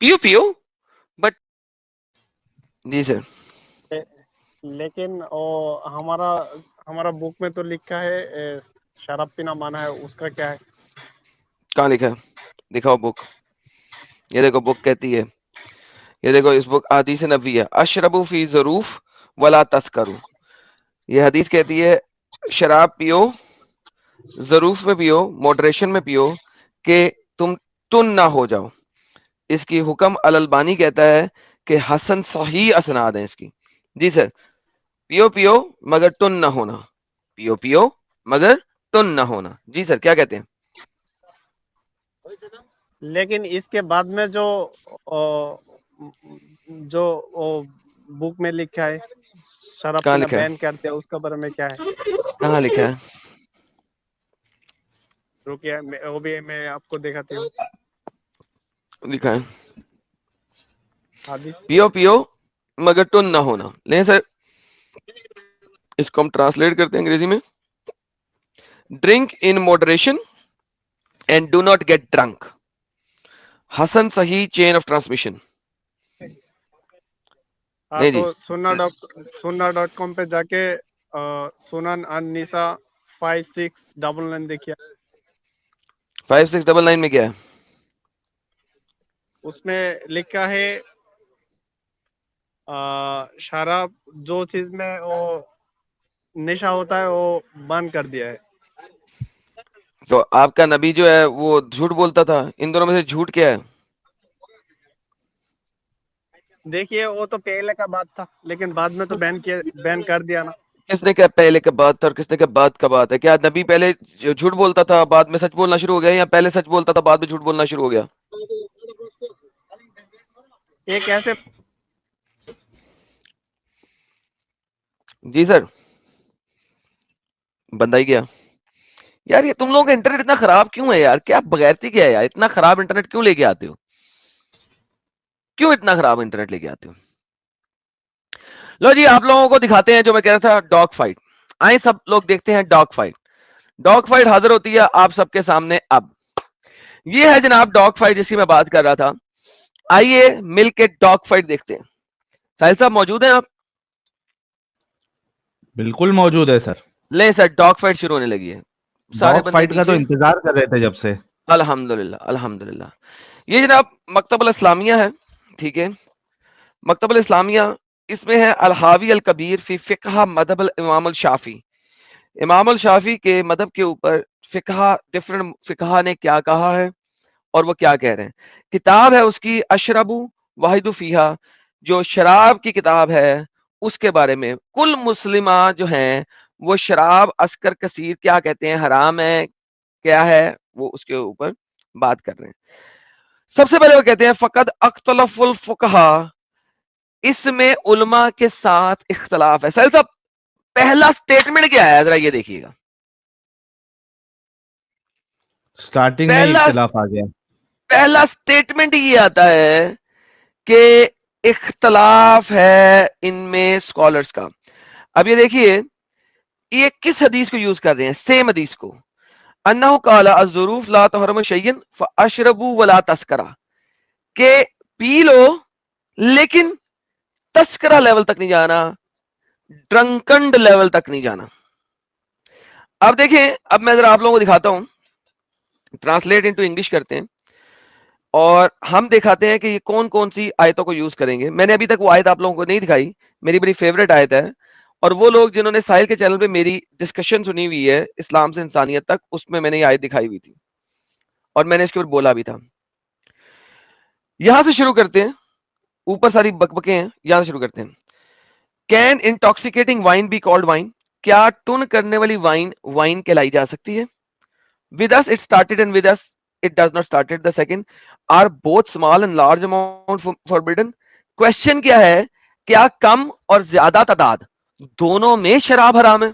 پیو پیو بٹ جی سر. لیکن ہمارا بک میں تو لکھا ہے شراب پینا مانا ہے، اس کا کیا ہے؟ کہاں لکھا ہے؟ دکھاؤ بک. یہ دیکھو بک کہتی ہے، یہ دیکھو اس بک حدیث نبوی ہے، اشربوا فی ظروف ولا تسکروا. یہ حدیث کہتی ہے شراب پیو، ظروف میں پیو، موڈریشن میں پیو، کہ تم تن نہ ہو جاؤ. اس کی حکم الالبانی کہتا ہے کہ حسن صحیح اسناد ہیں اس کی. جی سر. پیو پیو مگر ٹن نہ ہونا، پیو پیو مگر ٹن نہ ہونا. جی سر کیا کہتے ہیں؟ لیکن اس کے بعد میں جو بک میں لکھا ہے شراب کہاں پینا لکھا بین ہے؟ کرتے ہیں، اس کے بارے میں کیا ہے؟ کہاں لکھا ہے؟ رکیے وہ بھی میں آپ کو دکھاتی ہوں. لکھا ہے حدیث پیو پیو مگر ٹن نہ ہونا. لیں سر اس کو ہم ٹرانسلیٹ کرتے ہیں انگریزی میں. Drink in moderation and do not get drunk. Hasan صحیح چین آف ٹرانسمیشن. ہاں نہیں تو جی سننا.com پہ جا کے سنن النساء 5699 دیکھیے. 5699 میں کیا ہے؟ اس میں لکھا ہے شراب جو چیز میں وہ نشہ ہوتا ہے وہ بند کر دیا ہے. تو آپ کا نبی جو ہے وہ جھوٹ بولتا تھا، ان دونوں میں سے جھوٹ کیا ہے؟ دیکھیے وہ تو پہلے کا بات تھا، لیکن بعد میں تو بین کر دیا نا. کس نے کہا پہلے کا بات تھا اور کس نے کہا بعد کا بات ہے؟ کیا نبی پہلے جھوٹ بولتا تھا بعد میں سچ بولنا شروع ہو گیا، یا پہلے سچ بولتا تھا بعد میں جھوٹ بولنا شروع ہو گیا؟ یہ کیسے؟ جی سر بندہ ہی گیا. یار یہ تم لوگوں کا انٹرنیٹ اتنا خراب کیوں ہے یار؟ کیا بغیرتی کیا ہے یار؟ اتنا خراب انٹرنیٹ کیوں لے کے آتے ہو؟ کیوں اتنا خراب انٹرنیٹ لے کے آتے ہو؟ لو جی آپ لوگوں کو دکھاتے ہیں جو میں کہہ رہا تھا، ڈاگ فائٹ. آئیں سب لوگ دیکھتے ہیں ڈاگ فائٹ. ڈاگ فائٹ حاضر ہوتی ہے آپ سب کے سامنے. اب یہ ہے جناب ڈاگ فائٹ جس کی میں بات کر رہا تھا. آئیے مل کے ڈاگ فائٹ دیکھتے ہیں. ساحل صاحب موجود ہیں آپ؟ بالکل موجود ہے سر. لیں سر ڈاگ فائٹ شروع ہونے لگی ہے. سارے ڈاگ بندے فائٹ کا تو نیچے. انتظار کر رہے تھے جب سے. الحمدللہ الحمدللہ. یہ جناب مکتب الاسلامیہ ہے، ٹھیک ہے. مکتب الاسلامیہ اس میں ہے الحاوی الکبیر فی فقہ مذہب الامام الشافعی. امام الشافعی کے مذہب کے اوپر فقہ ڈفرنٹ فقہ نے کیا کہا ہے اور وہ کیا کہہ رہے ہیں. کتاب ہے اس کی اشرب واحد فیہا، جو شراب کی کتاب ہے اس کے بارے میں. کل مسلمہ جو ہیں وہ شراب اسکر کثیر کیا کہتے ہیں، حرام ہے کیا ہے، وہ اس کے اوپر بات کر رہے ہیں. سب سے پہلے وہ کہتے ہیں فقد اختلف الفقہا، اس میں علماء کے ساتھ اختلاف ہے. سہیل صاحب پہلا سٹیٹمنٹ کیا ہے ذرا یہ دیکھیے گا. سٹارٹنگ میں ہی اختلاف آ گیا. پہلا سٹیٹمنٹ یہ آتا ہے کہ اختلاف ہے ان میں اسکالرز کا. اب یہ دیکھیے یہ کس حدیث کو یوز کر رہے ہیں، سیم حدیث کو. انہو قال الظروف لا تحرم شیئا فاشربوا ولا تسکرا، کہ پی لو لیکن تسکرا لیول تک نہیں جانا، ڈرنکنڈ لیول تک نہیں جانا. اب دیکھیں، اب میں ذرا آپ لوگوں کو دکھاتا ہوں، ٹرانسلیٹ انٹو انگلش کرتے ہیں اور ہم دکھاتے ہیں کہ یہ کون کون سی آیتوں کو یوز کریں گے. میں نے ابھی تک وہ آیت آپ لوگوں کو نہیں دکھائی، میری بڑی فیوریٹ آیت ہے. اور وہ لوگ جنہوں نے ساحل کے چینل پہ میری ڈسکشن سنی ہوئی ہے اسلام سے انسانیت تک، اس میں میں نے یہ آیت دکھائی ہوئی تھی اور میں نے اس کے اوپر بولا بھی تھا. یہاں سے شروع کرتے ہیں، اوپر ساری بکبکیں ہیں، یہاں سے شروع کرتے ہیں. کین انٹاکسیکیٹنگ وائن بی کالڈ وائن، کیا ٹن کرنے والی وائن وائن کہلائی جا سکتی ہے. with us it started and with us it does not started. the second, are both small and large amount forbidden. question کیا ہے، کیا کم اور زیادہ تعداد دونوں میں شراب حرام ہے.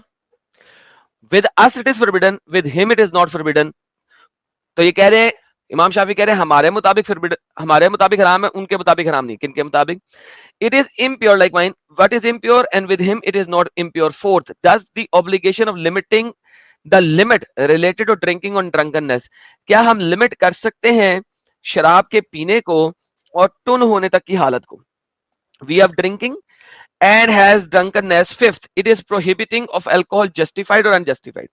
with us it is forbidden, with him it is not forbidden. تو یہ کہہ رہے ہیں امام شافعی کہہ رہے ہیں ہمارے مطابق ہمارے مطابق حرام ہے، ان کے مطابق حرام نہیں. کن کے مطابق؟ it is impure like wine. what is impure and with him it is not impure. fourth, does the obligation of limiting the limit related to drinking on drunkenness، کیا ہم لمٹ کر سکتے ہیں شراب کے پینے کو اور ٹن ہونے تک کی حالت کو. We have drinking and has drunkenness. Fifth, it is prohibiting of alcohol justified or unjustified.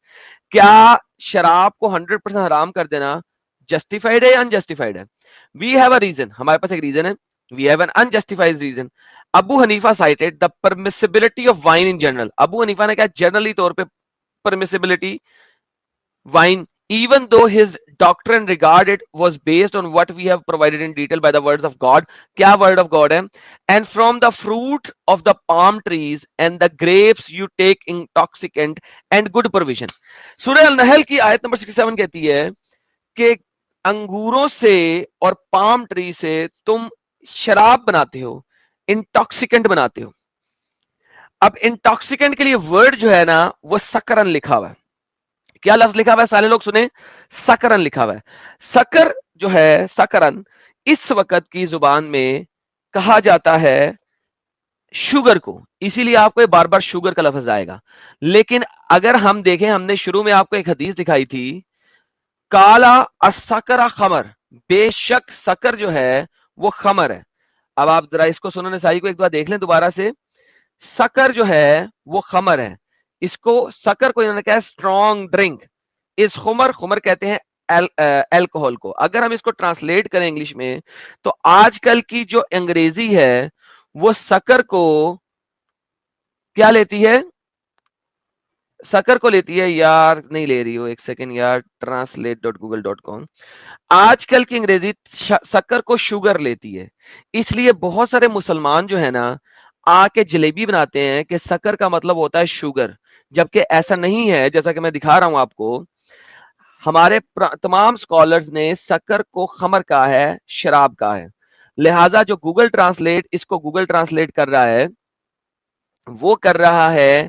کیا شراب کو 100% حرام کر دینا justified ہے یا unjustified ہے؟ We have a reason. ہمارے پاس ایک reason ہے. We have an unjustified reason. Abu Hanifa cited the permissibility of wine in general. Abu Hanifa نے کہا generally طور پہ permissibility wine, even though his doctrine regarded was based on what we have provided in detail by the words of God. Kya word of God hai? And from the fruit of the palm trees and the grapes you take intoxicant and good provision. Surah Al-Nahl کی آیت number 67 کہتی ہے کہ انگوروں سے اور palm tree سے تم شراب بناتے ہو, انٹاکسیکنٹ بناتے ہو. اب انٹاکسیکنٹ کے لیے ورڈ جو ہے نا وہ سکرن لکھا ہوا ہے. کیا لفظ لکھا ہوا ہے؟ سارے لوگ سنیں, سکرن لکھا ہوا ہے. سکر جو ہے, سکرن اس وقت کی زبان میں کہا جاتا ہے شوگر کو, اسی لیے آپ کو بار بار شوگر کا لفظ آئے گا. لیکن اگر ہم دیکھیں, ہم نے شروع میں آپ کو ایک حدیث دکھائی تھی, کالا السکر خمر, بے شک سکر جو ہے وہ خمر ہے. اب آپ ذرا اس کو سنن نسائی کو ایک بار دیکھ لیں دوبارہ سے. سکر جو ہے وہ خمر ہے. اس کو سکر کو انہوں نے کہا اسٹرانگ ڈرنک. اس خمر, خمر کہتے ہیں الکوہل کو. اگر ہم اس کو ٹرانسلیٹ کریں انگلش میں تو آج کل کی جو انگریزی ہے وہ سکر کو کیا لیتی ہے؟ سکر کو لیتی ہے, یار نہیں لے رہی ہو, ایک سیکنڈ یار, translate.google.com. آج کل کی انگریزی سکر کو شوگر لیتی ہے. اس لیے بہت سارے مسلمان جو ہے نا آ کے جلیبی بناتے ہیں کہ سکر کا مطلب ہوتا ہے شوگر, جبکہ ایسا نہیں ہے. جیسا کہ میں دکھا رہا ہوں آپ کو, ہمارے تمام سکالرز نے سکر کو خمر کہا ہے, شراب کہا ہے. لہٰذا جو گوگل ٹرانسلیٹ اس کو گوگل ٹرانسلیٹ کر رہا ہے وہ کر رہا ہے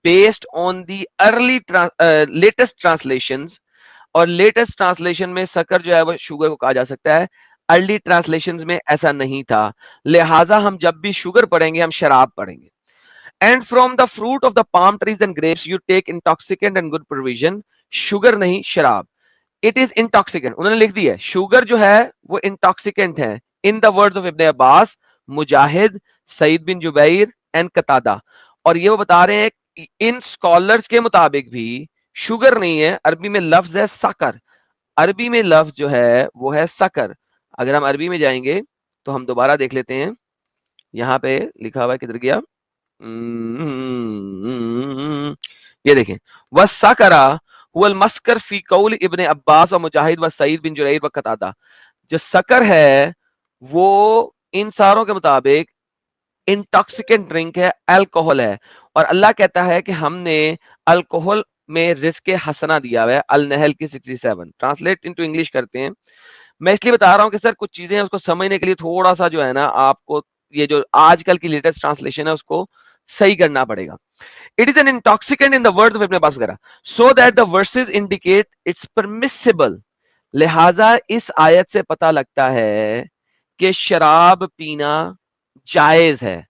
based on the early latest translations, اور لیٹسٹ ٹرانسلیشن میں سکر جو ہے وہ شوگر کو کہا جا سکتا ہے. ارلی ٹرانسلیشنز میں ایسا نہیں تھا. لہٰذا ہم جب بھی شوگر پڑھیں گے ہم شراب پڑھیں گے. And from the fruit of the palm trees and grapes you take intoxicant and good provision. Sugar نہیں, شراب. It is intoxicant. انہوں نے لکھ دی ہے شوگر جو ہے وہ انٹاکسیکنٹ ہے. In the words of ابن عباس, مجاہد, سعید بن جبیر and قتادہ. اور یہ وہ بتا رہے ہیں ان سکالرز کے مطابق بھی شوگر نہیں ہے. عربی میں لفظ ہے سکر. عربی میں لفظ جو ہے وہ ہے سکر. اگر ہم عربی میں جائیں گے تو ہم دوبارہ دیکھ لیتے ہیں. یہاں پہ لکھا ہوا ہے, کدھر گیا, یہ دیکھیں, وَالسَّكَرَ هُوَ الْمَسْكَرُ فِي قَوْلِ ابن عباس ومجاہد وسعید بن جریر وقتادہ. جو سکر ہے وہ ان ساروں کے مطابق انٹاکسیکنٹ ڈرنک ہے, الکوہل ہے. اور اللہ کہتا ہے کہ ہم نے الکوہل میں رزق حسنہ دیا ہوا ہے. النحل کی 67 ٹرانسلیٹ انٹو انگلش کرتے ہیں. میں اس لیے بتا رہا ہوں کہ سر کچھ چیزیں ہیں اس کو سمجھنے کے لیے تھوڑا سا جو ہے نا آپ کو یہ جو آج کل کی لیٹسٹ ٹرانسلیشن ہے اس کو صحیح کرنا پڑے گا. It is an intoxicant in the words of Ibn Abbas وغیرہ, so that the verses indicate it's permissible. لہذا اس آیت سے پتہ لگتا ہے کہ شراب پینا جائز ہے,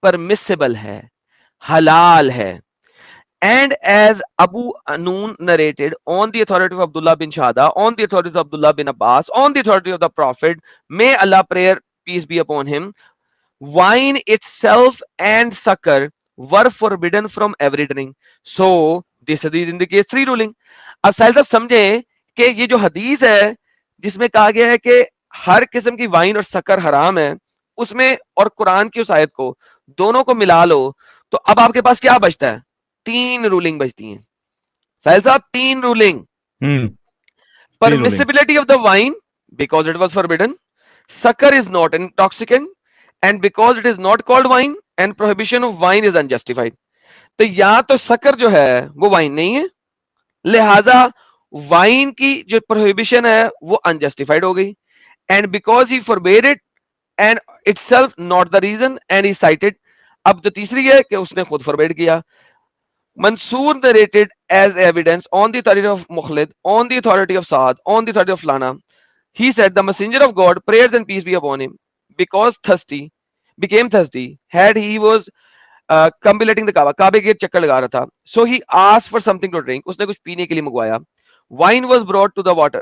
permissible ہے, حلال ہے. And as Abu Anun narrated on the authority of Abdullah bin Shahada, on the authority of Abdullah bin Abbas, on the authority of the Prophet, may Allah prayer peace be upon him, wine itself and sucker were forbidden from every drink. So this hadith indicates three ruling. اب سائل صاحب سمجھیں کہ یہ جو حدیث ہے جس میں کہا گیا ہے کہ ہر قسم کی وائن اور سکر حرام ہے, اس میں اور قرآن کی اس آیت کو دونوں کو ملا لو تو اب آپ کے پاس کیا بچتا ہے؟ تین رولنگ بچتی ہیں. سائل صاحب تین rolling. Permissibility of the wine because it was forbidden. Sucker is not intoxicant and because it is not called wine, and prohibition of wine is unjustified. تو یا تو سکر جو ہے وہ وائن نہیں ہے, لہذا وائن کی جو پروہیبیشن ہے وہ انجسٹیفائڈ ہو گئی. And because he forbade it and itself not the reason and he cited. اب جو تیسری ہے کہ اس نے خود forbade کیا. Mansoor narrated as evidence on the authority of Mukhlid, on the authority of Saad, on the authority of Lana. He said the messenger of God, prayers and peace be upon him, because became thirsty, had he was contemplating the Kaaba, Kaaba کے چکر لگا رہا تھا. So he asked for something to drink. اس نے کچھ پینے کے لیے منگوایا. wine was brought to the water,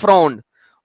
Frowned,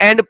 And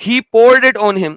He poured it on him,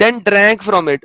Then drank from it,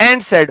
And said,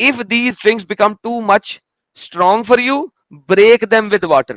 if these drinks become too much strong for you, break them with water.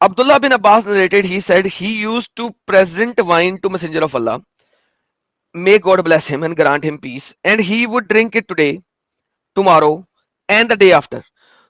Abdullah bin Abbas narrated, he said he used to present wine to Messenger of Allah, may God bless him and grant him peace, and he would drink it today, tomorrow and the day after.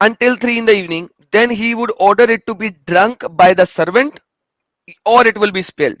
until 3 in the evening. Then he would order it to be drunk by the servant or it will be spilled.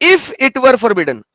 If it were forbidden,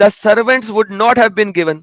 the servants would not have been given.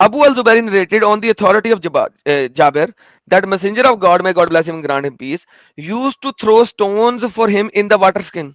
Abu al-Zubairi narrated on the authority of Jabir that messenger of God, may God bless him and grant him peace, used to throw stones for him in the water skin.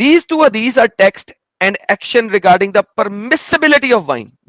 These two hadiths are text and action regarding the permissibility of wine.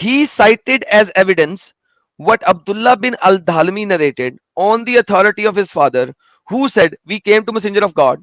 He cited as evidence what Abdullah bin al-Dhalmi narrated on the authority of his father, who said, we came to messenger of God,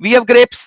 we have grapes,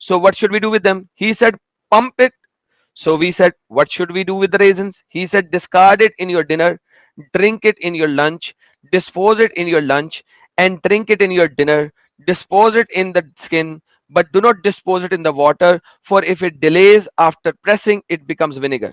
so what should we do with them? He said, pump it. So we said, what should we do with the raisins? He said, discard it in your dinner, drink it in your lunch, dispose it in your lunch, and drink it in your dinner, dispose it in the skin, but do not dispose it in the water, for if it delays after pressing, it becomes vinegar.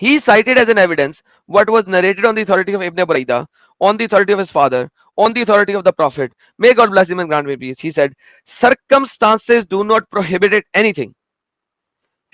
He cited as an evidence what was narrated on the authority of Ibn Buraidah, on the authority of his father, on the authority of the prophet, may God bless him and grant him peace. He said, circumstances do not prohibit anything.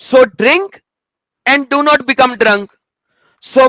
So drink and do not become drunk. So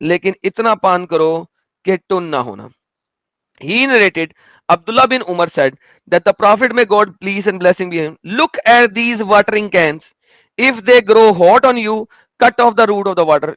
لیکن اتنا پان کرو کہ ton نہ ہونا. He narrated, Abdullah bin Umar said that the Prophet, may God please and blessing be him, look at these watering cans. If they grow hot on you, cut off the root of the water.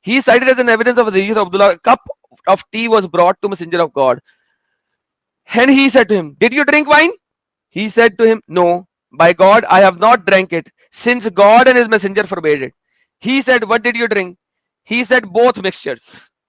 He cited as an evidence of the hadith of Abdullah, a cup of tea was brought to Messenger of God. And he said to him, did you drink wine? He said to him, no. By God, I have not drank it, since God and his messenger forbade it. He said, what did you drink? He said, both mixtures.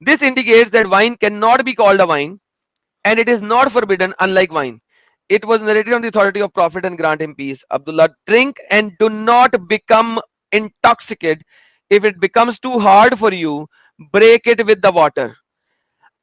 This indicates that wine cannot be called a wine, and it is not forbidden, unlike wine. It was narrated on the authority of Prophet, and grant him peace. Abdullah, drink and do not become intoxicated. If it becomes too hard for you, break it with the water.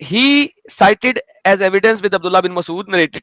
He cited as evidence with Abdullah bin Mas'ud narrated,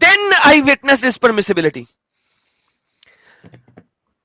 Then I witness this permissibility.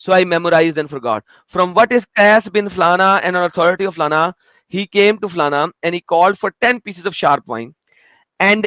So I memorized and forgot. From what is Qais bin Flana and an authority of Flana, he came to Flana and he called for 10 pieces of sharp wine and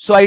So I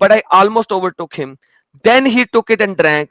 But I almost overtook him. Then he took it and drank.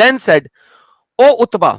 Then said, O Utba.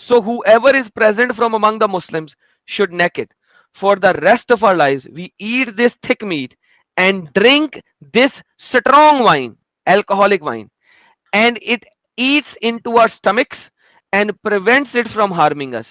So whoever is present from among the Muslims should neck it. For the rest of our lives, we eat this thick meat and drink this strong wine, alcoholic wine, and it eats into our stomachs and prevents it from harming us.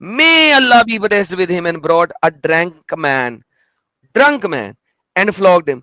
may Allah be pleased with him, and brought a drunk man and flogged him.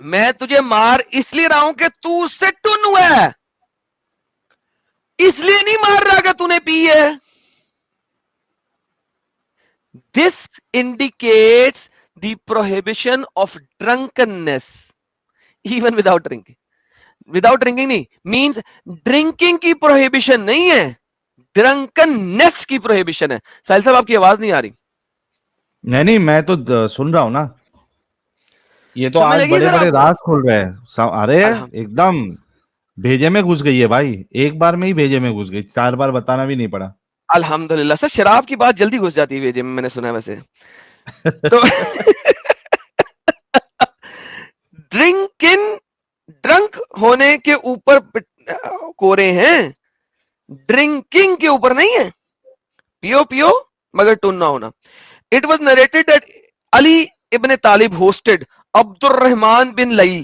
میں تجھے مار اس لیے رہا ہوں کہ تو اس سے ton ہوا ہے, اس لیے نہیں مار رہا کہ تو نے پی ہے. This indicates the prohibition of drunkenness even without drinking. Without drinking نہیں means drinking کی prohibition نہیں ہے, drunkenness کی prohibition ہے. ساحل صاحب آپ کی آواز نہیں آ رہی. نہیں میں تو سن رہا ہوں نا, یہ تو سمجھ آج لگی بڑے سر بڑے آپ کو؟ راز کھل رہے ہیں. ارے الحمد ایک دم بھیجے میں گھس گئی ہے بھائی, ایک بار میں ہی بھیجے میں گھس گئی, 4 بار بتانا بھی نہیں پڑا. الحمدللہ. سر شراب کی بات جلدی گھس جاتی ہے میں نے سنا ہے ویسے تو ڈرنک ہونے کے اوپر کورے ہیں, ڈرنکنگ کے اوپر نہیں ہے. پیو پیو مگر ٹن نہ ہونا. It was narrated that Ali ibn Talib hosted Abdur Rahman bin Layl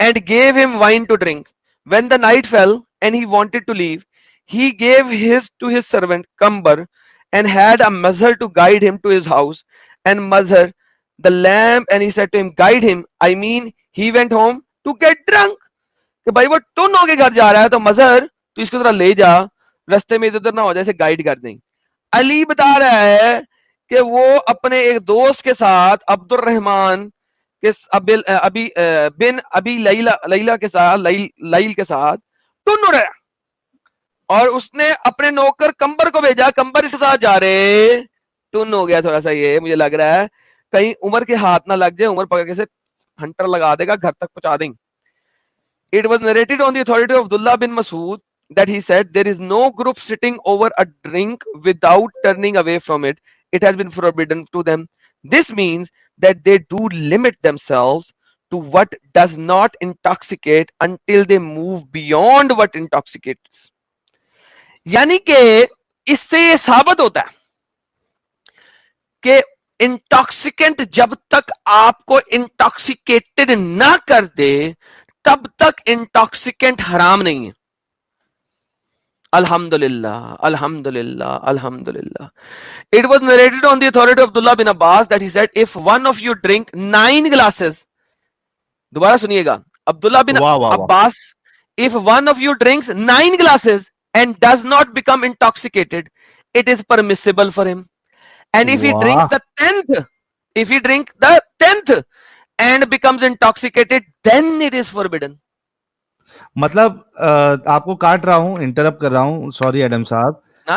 and gave him wine to drink. When the night fell and he wanted to leave, he gave to his servant Kambar and had a Mazhar to guide him to his house, and Mazhar the lamp, and he said to him, guide him. I mean, he went home to get drunk. کہ بھائی وہ ton ہو کے گھر جا رہا ہے تو مظہر تو اس کو ذرا لے جا, رستے میں ادھر نہ ہو جائے, گائیڈ کر دیں. علی بتا رہا ہے کہ وہ اپنے ایک دوست کے ساتھ عبد الرحمان بن ابی لیلا کے ساتھ لیل کے ساتھ ٹن ہو رہا, اور اس نے اپنے نوکر کمبر کو بھیجا, کمبر اس کے ساتھ جا رہے. ٹن ہو گیا تھوڑا سا, یہ مجھے لگ رہا ہے کہیں عمر کے ہاتھ نہ لگ جائے, عمر پکڑ کے سے ہنٹر لگا دے گا, گھر تک پہنچا دیں. It was narrated on the authority of Abdullah bin Masud that he said, there is no group sitting over a drink without turning away from it. It has been forbidden to them. This means that they do limit themselves to what does not intoxicate until they move beyond what intoxicates. یعنی کہ اس سے یہ ثابت ہوتا ہے کہ انٹاکسیکینٹ جب تک آپ کو انٹاکسیکیٹڈ نہ کر دے تب تک انٹاکسیکینٹ حرام نہیں ہے. الحمدللہ الحمدللہ الحمدللہ. It was narrated on the authority of Abdullah bin Abbas that he said, if one of you drink 9 glasses, دوبارہ سنیے گا, عبداللہ بن عباس, if one of you drinks 9 glasses and does not become intoxicated, it is permissible for him. And if he drinks the 10th and becomes intoxicated, then it is forbidden. مطلب آپ کو کاٹ رہا ہوں, interrupt کر رہا ہوں, سوری ایڈم صاحب.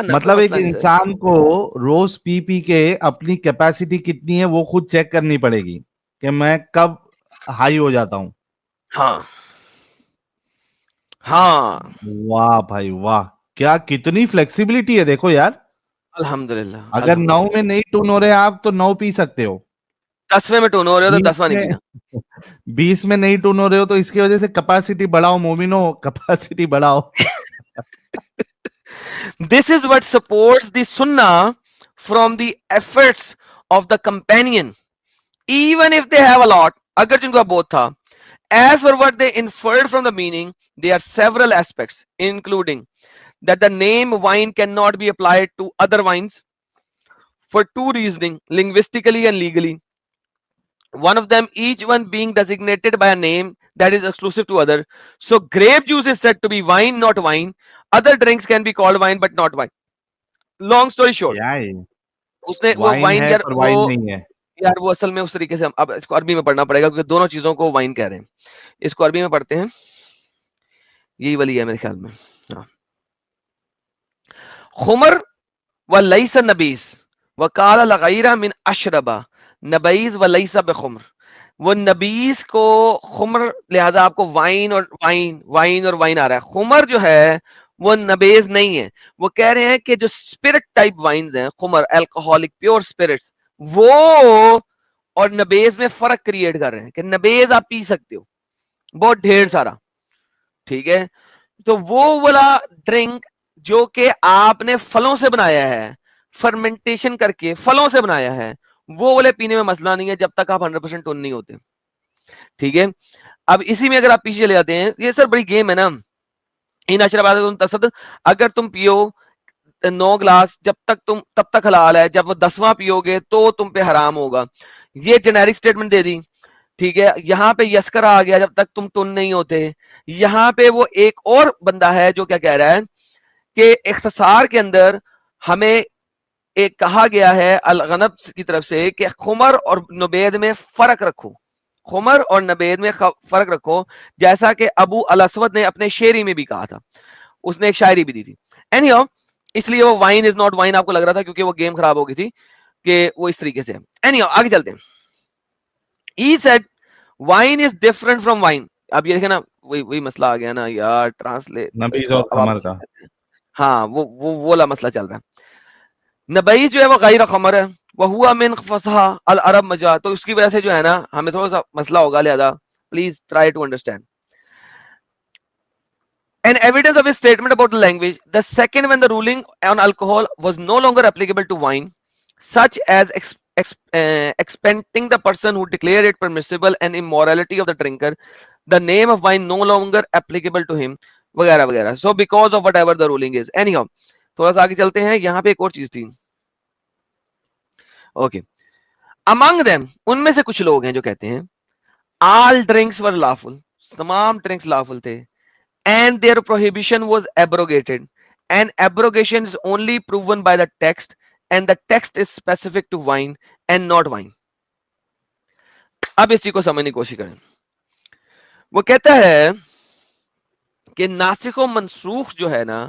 مطلب ایک انسان کو روز پی کے اپنی کیپیسٹی کتنی ہے وہ خود چیک کرنی پڑے گی کہ میں کب ہائی ہو جاتا ہوں. ہاں ہاں, واہ بھائی واہ, کیا کتنی فلیکسیبلٹی ہے. دیکھو یار, الحمدللہ. اگر 9 میں نہیں ٹون ہو رہے آپ تو 9 پی سکتے ہو, 10ویں میں ٹون ہو رہے ہو تو 10واں نہیں پینا. 20 میں نہیں ٹون ہو رہے ہو تو اس کی وجہ سے کیپیسٹی بڑھاؤ مومنو, کیپیسٹی بڑھاؤ. This is what supports the sunnah from the efforts of the companion, even if they have a lot. اگر جن کا بہت تھا, as for what they inferred from the meaning, there are several aspects, including that the name wine cannot be applied to other wines for 2 reasons, linguistically and legally. One of them, each one being designated by a name that is exclusive to other. So grape juice is said to be wine, not wine. Other drinks can be called wine but not wine. Long story short, اس نے وہ وائن یار وہ اصل میں اس طریقے سے, اب اس کو عربی میں پڑھنا پڑے گا کیونکہ دونوں چیزوں کو وائن کہہ رہے ہیں. اس کو عربی میں پڑھتے ہیں, یہی والی ہے میرے خیال میں. خمر و لیس نبیس وقال لغیرہ من اشربا نبیز و لیس بخمر. وہ نبیز کو خمر, لہذا آپ کو وائن اور وائن آ رہا ہے. خمر جو ہے وہ نبیز نہیں ہے. وہ کہہ رہے ہیں کہ جو اسپرٹ ٹائپ وائنز ہیں, خمر الکوہولک پیور اسپرٹس, وہ اور نبیز میں فرق کریٹ کر رہے ہیں کہ نبیز آپ پی سکتے ہو بہت ڈھیر سارا, ٹھیک ہے. تو وہ والا ڈرنک جو کہ آپ نے پھلوں سے بنایا ہے, فرمنٹیشن کر کے پھلوں سے بنایا ہے, وہ والے پینے میں مسئلہ نہیں ہے جب تک آپ 100% ٹون نہیں ہوتے, ٹھیک ہے. اب اسی میں اگر آپ پیچھے لے جاتے ہیں, یہ سر بڑی گیم ہے نا. ان اشربات, اگر تم پیو 9 گلاس تب تک حلال ہے, جب وہ 10واں پیو گے تو تم پہ حرام ہوگا. یہ جنیرک سٹیٹمنٹ دے دی. ٹھیک ہے, یہاں پہ یسکرا آ گیا جب تک تم تن نہیں ہوتے. یہاں پہ وہ ایک اور بندہ ہے جو کیا کہہ رہا ہے کہ اختصار کے اندر ہمیں ایک کہا گیا ہے الغنب کی طرف سے کہ خمر اور نبید میں فرق رکھو, خمر اور نبید میں فرق رکھو, جیسا کہ ابو الاسود نے اپنے شعری میں بھی کہا تھا, اس نے ایک شاعری بھی دی تھی. اینی ہاؤ, اس لیے وہ وائن از ناٹ وائن آپ کو لگ رہا تھا کیونکہ وہ گیم خراب ہو گئی تھی کہ وہ اس طریقے سے. اینی ہاؤ آگے چلتے ہیں. He said wine is different from wine. اب یہ دیکھیں نا, وہی مسئلہ آ گیا نا یار, ٹرانسلیٹ نبیز اور خمر کا. ہاں وہ والا مسئلہ چل رہا ہے. نبیز جو ہے وہ غیر خمر ہے, وہ ہوا من فصحى العرب مجا, تو اس کی وجہ سے جو ہے نا ہمیں تھوڑا سا مسئلہ ہوگا, لہذا please try to understand. An evidence of his statement about the language, the second when the ruling on alcohol was no longer applicable to wine, such as expecting the person who declared it permissible and immorality of the drinker, the name of wine no longer applicable to him, وغیرہ وغیرہ. So because of whatever the ruling is. Anyhow, تھوڑا سا آگے چلتے ہیں. یہاں پہ ایک اور چیز تھی. Okay. Among them, ان میں سے کچھ لوگ ہیں جو کہتے ہیں all drinks were lawful, تمام ڈرنکس lawful تھے, and their prohibition was abrogated, and abrogation is only proven by the text, and the text is specific to wine and not wine. اب اس چیز کو سمجھنے کی کوشش کریں. وہ کہتا ہے کہ ناسخ و منسوخ جو ہے نا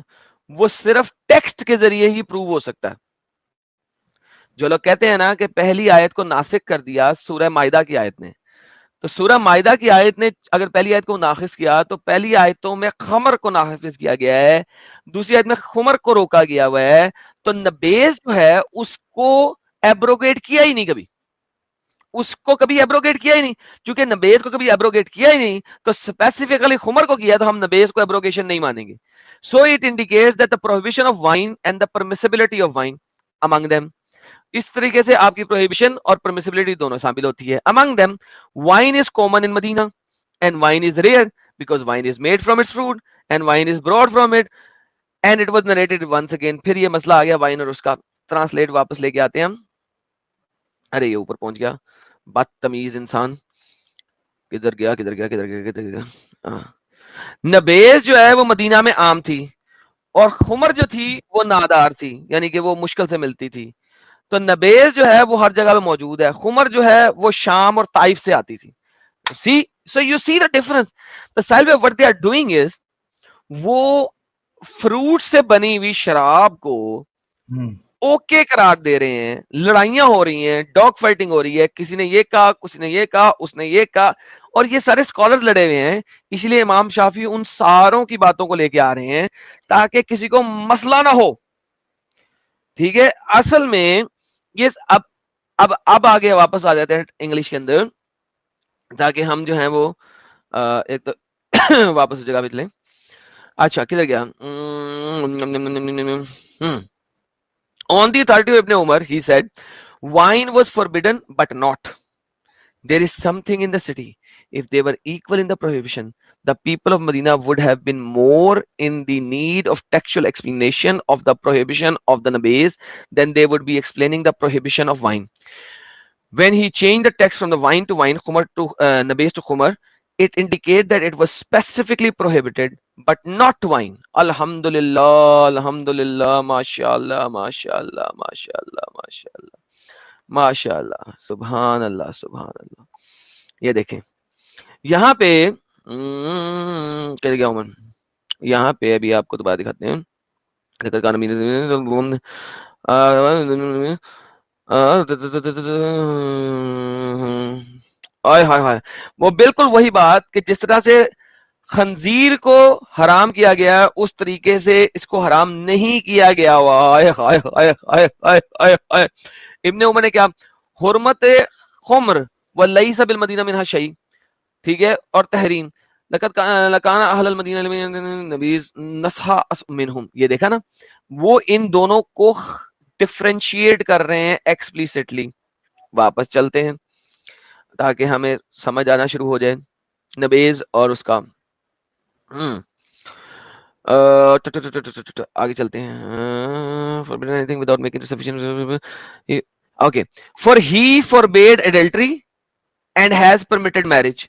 وہ صرف ٹیکسٹ کے ذریعے ہی پروو ہو سکتا ہے. جو لوگ کہتے ہیں نا کہ پہلی آیت کو ناسخ کر دیا سورہ مائدہ کی آیت نے, تو سورہ مائدہ کی آیت نے اگر پہلی آیت کو ناقص کیا تو پہلی آیتوں میں خمر کو ناقص کیا گیا ہے, دوسری آیت میں خمر کو روکا گیا ہوا ہے, تو نبیز جو ہے اس کو ایبروگیٹ کیا ہی نہیں, کبھی اس کو کبھی ایبروگیٹ کیا ہی نہیں. چونکہ نبیز کو کبھی ایبروگیٹ کیا ہی نہیں تو اسپیسیفکلی خمر کو کیا, تو ہم نبیز کو ایبروگیشن نہیں مانیں گے. So it indicates that the prohibition of wine and the permissibility of wine among them. اس طریقے سے آپ کی پروہیبیشن اور پرمیسیبلٹی دونوں شامل ہوتی ہے. Among them, wine is common in Medina and wine is rare because wine is made from its fruit and wine is brought from it and it was narrated once again. پھر یہ مسئلہ آ گیا وائن اور اس کا. ٹرانسلیٹ واپس لے کے آتے ہیں ہم. ارے یہ اوپر پہنچ گیا, بدتمیز انسان, کدھر گیا کدھر گیا کدھر گیا کدھر گیا. نبیز جو ہے وہ مدینہ میں عام تھی اور خمر جو تھی وہ نادار تھی, یعنی کہ وہ مشکل سے ملتی تھی. تو نبیز جو ہے وہ ہر جگہ پہ موجود ہے, خمر جو ہے وہ شام اور طائف سے آتی تھی. So you see the difference. The style of what they are doing is وہ فروٹ سے بنی ہوئی شراب کو اوکے قرار دے رہے ہیں, لڑائیاں ہو رہی ہیں, ڈاگ فائٹنگ ہو رہی ہے, کسی نے یہ کہا کسی نے یہ کہا اس نے یہ کہا, اور یہ سارے اسکالرز لڑے ہوئے ہیں. اس لیے امام شافعی ان ساروں کی باتوں کو لے کے آ رہے ہیں تاکہ کسی کو مسئلہ نہ ہو. ٹھیک ہے, اصل میں یہ اب آگے واپس آ جاتے ہیں انگلش کے اندر تاکہ ہم جو ہیں وہ ایک تو واپس جگہ پہ لیں. اچھا کدھر گیا. On the authority of Ibn Umar, he said, wine was forbidden but not. There is something in the city. If they were equal in the prohibition, the people of Medina would have been more in the need of textual explanation of the prohibition of the nabez than they would be explaining the prohibition of wine. When he changed the text from the wine to wine, khumar to nabez to khumar, it indicates that it was specifically prohibited but not wine. Alhamdulillah, alhamdulillah, mashallah, mashallah, mashallah, mashallah, mashallah, subhanallah, subhanallah. یہ دیکھیں یہاں پہ کہہ گیا ہوں میں, یہاں پہ ابھی آپ کو دوبارہ دکھاتے ہیں. وہ بالکل وہی بات کہ جس طرح سے خنزیر کو حرام کیا گیا اس طریقے سے اس کو حرام نہیں کیا گیا. ابن عمر نے کیا حرمت خمر ولیس بالمدینہ منہا شیء, ٹھیک ہے, اور تحریم لقد کان اہل المدینہ نبیذ نصحا منہم. یہ دیکھا نا, وہ ان دونوں کو ڈفرینشیٹ کر رہے ہیں ایکسپلیسٹلی. واپس چلتے ہیں تاکہ ہمیں سمجھ آنا شروع ہو جائے نبیز اور اس کا. آگے چلتے ہیں. forbidden anything without making it sufficient. Okay, for he forbade adultery and has permitted marriage.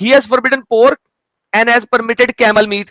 He has forbidden pork and has permitted camel meat.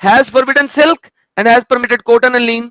Has forbidden silk and has permitted cotton and lean.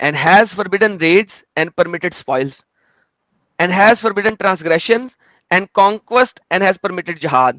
And has forbidden raids and permitted spoils, and has forbidden transgressions and conquest and has permitted jihad.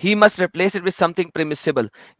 He must replace it with something permissible.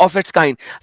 of its kind.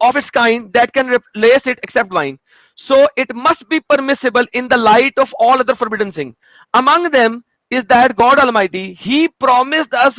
of its kind that can replace it except wine, so it must be permissible in the light of all other forbidden things. Among them is that God Almighty, He promised us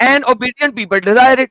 And obedient people desire it,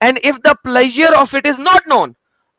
And if the pleasure of it is not known,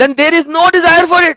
then there is no desire for it,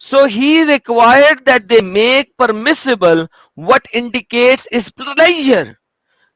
So he required that they make permissible what indicates is pleasure.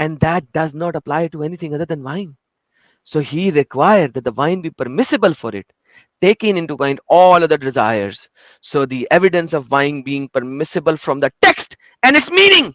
And that does not apply to anything other than wine. So he required that the wine be permissible for it, taking into account all other desires. So the evidence of wine being permissible from the text and its meaning.